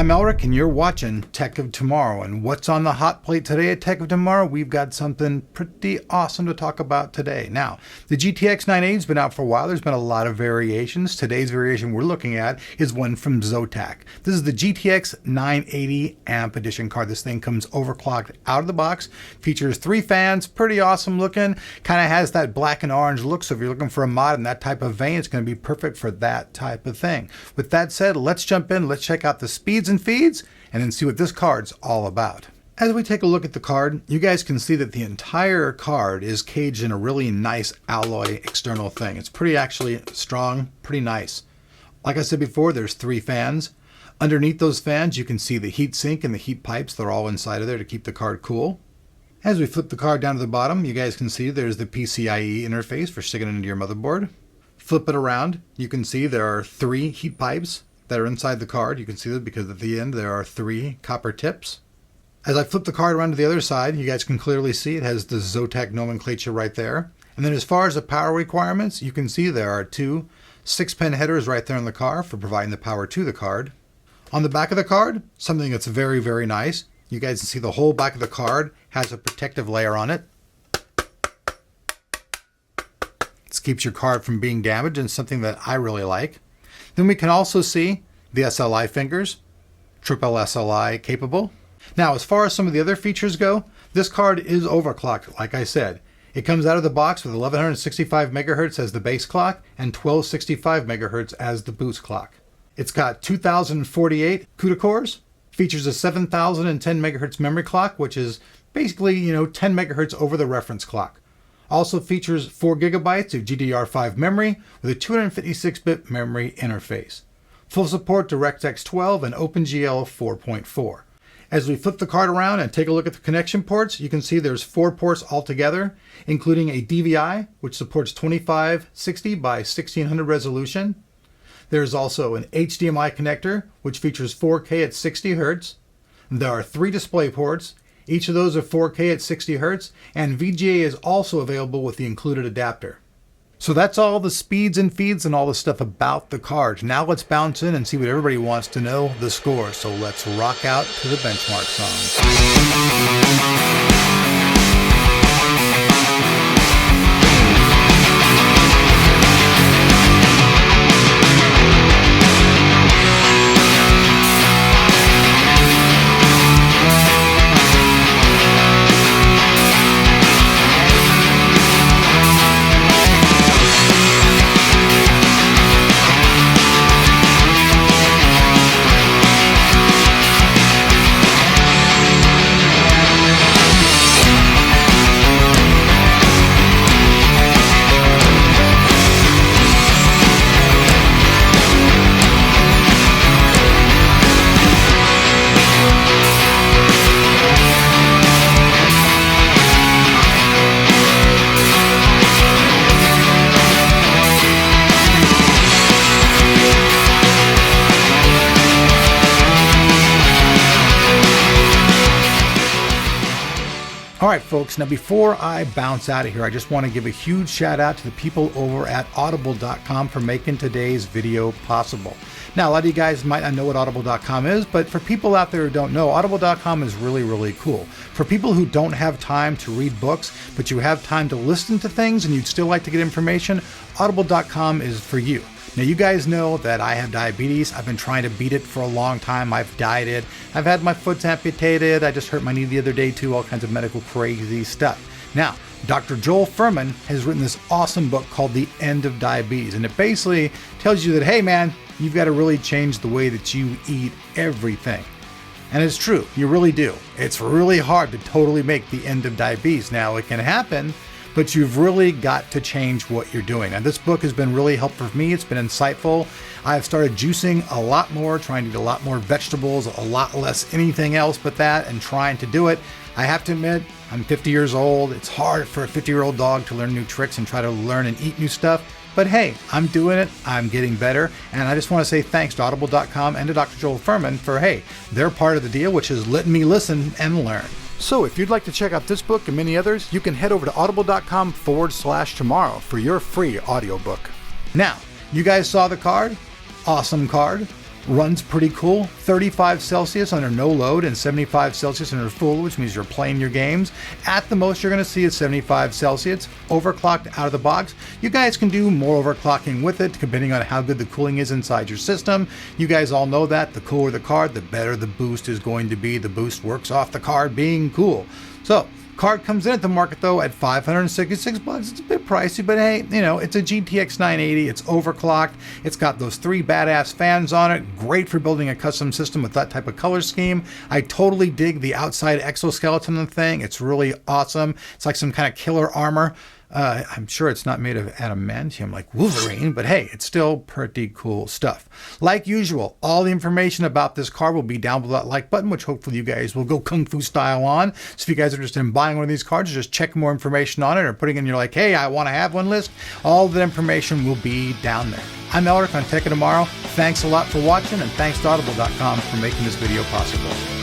I'm Elric and you're watching Tech of Tomorrow, and what's on the hot plate today at Tech of Tomorrow? We've got something pretty awesome to talk about today. Now, the GTX 980 has been out for a while. There's been a lot of variations. Today's variation we're looking at is one from ZOTAC. This is the GTX 980 Amp Edition card. This thing comes overclocked out of the box, features 3 fans, pretty awesome looking, kind of has that black and orange look, so if you're looking for a mod in that type of vein, it's going to be perfect for that type of thing. With that said, let's jump in, let's check out the speeds and feeds, and then see what this card's all about. As we take a look at the card, you guys can see that the entire card is caged in a really nice alloy external thing. It's pretty actually strong, pretty nice. Like I said before, there's 3 fans. Underneath those fans, you can see the heat sink and the heat pipes. They're all inside of there to keep the card cool. As we flip the card down to the bottom, you guys can see there's the PCIe interface for sticking it into your motherboard. Flip it around, you can see there are 3 heat pipes that are inside the card. You can see that because at the end there are 3 copper tips. As I flip the card around to the other side, you guys can clearly see it has the ZOTAC nomenclature right there. And then as far as the power requirements, you can see there are 2 6-pin headers right there on the card for providing the power to the card. On the back of the card, something that's very, very nice. You guys can see the whole back of the card has a protective layer on it. This keeps your card from being damaged, and something that I really like. Then we can also see the SLI fingers, triple SLI capable. Now, as far as some of the other features go, this card is overclocked, like I said. It comes out of the box with 1165 megahertz as the base clock and 1265 megahertz as the boost clock. It's got 2048 CUDA cores, features a 7010 megahertz memory clock, which is basically, 10 megahertz over the reference clock. Also features 4 gigabytes of GDDR5 memory with a 256-bit memory interface. Full support DirectX 12 and OpenGL 4.4. As we flip the card around and take a look at the connection ports, you can see there's 4 ports altogether, including a DVI, which supports 2560 by 1600 resolution. There's also an HDMI connector, which features 4K at 60 Hz. There are 3 display ports. Each of those are 4K at 60 Hz, and VGA is also available with the included adapter. So that's all the speeds and feeds and all the stuff about the card. Now let's bounce in and see what everybody wants to know, the score. So let's rock out to the benchmark song. Alright folks, now before I bounce out of here, I just want to give a huge shout out to the people over at Audible.com for making today's video possible. Now, a lot of you guys might not know what Audible.com is, but for people out there who don't know, Audible.com is really, really cool. For people who don't have time to read books, but you have time to listen to things and you'd still like to get information, Audible.com is for you. Now, you guys know that I have diabetes. I've been trying to beat it for a long time. I've dieted. I've had my foot amputated. I just hurt my knee the other day too, all kinds of medical crazy stuff. Now, Dr. Joel Fuhrman has written this awesome book called The End of Diabetes, and it basically tells you that, hey man, you've got to really change the way that you eat everything. And it's true, you really do. It's really hard to totally make the end of diabetes. Now, it can happen, but you've really got to change what you're doing. And this book has been really helpful for me. It's been insightful. I've started juicing a lot more, trying to eat a lot more vegetables, a lot less anything else but that, and trying to do it. I have to admit, I'm 50 years old. It's hard for a 50-year-old dog to learn new tricks and try to learn and eat new stuff. But hey, I'm doing it. I'm getting better. And I just want to say thanks to Audible.com and to Dr. Joel Fuhrman for, hey, they're part of the deal, which is letting me listen and learn. So if you'd like to check out this book and many others, you can head over to audible.com/tomorrow for your free audiobook. Now, you guys saw the card? Awesome card. Runs pretty cool. 35 Celsius under no load and 75 Celsius under full, which means you're playing your games. At the most, you're going to see is 75 Celsius. Overclocked out of the box. You guys can do more overclocking with it, depending on how good the cooling is inside your system. You guys all know that. The cooler the card, the better the boost is going to be. The boost works off the card being cool. So, card comes in at the market though at $566. It's a bit pricey, but hey, you know, it's a GTX 980. It's overclocked. It's got those 3 badass fans on it. Great for building a custom system with that type of color scheme. I totally dig the outside exoskeleton of the thing. It's really awesome. It's like some kind of killer armor. I'm sure it's not made of adamantium like Wolverine, but hey, it's still pretty cool stuff. Like usual, all the information about this card will be down below that like button, which hopefully you guys will go kung fu style on. So if you guys are interested in buying one of these cards, just check more information on it or putting in your like, hey, I want to have one list. All the information will be down there. I'm Elric on Tech of Tomorrow. Thanks a lot for watching, and thanks to Audible.com for making this video possible.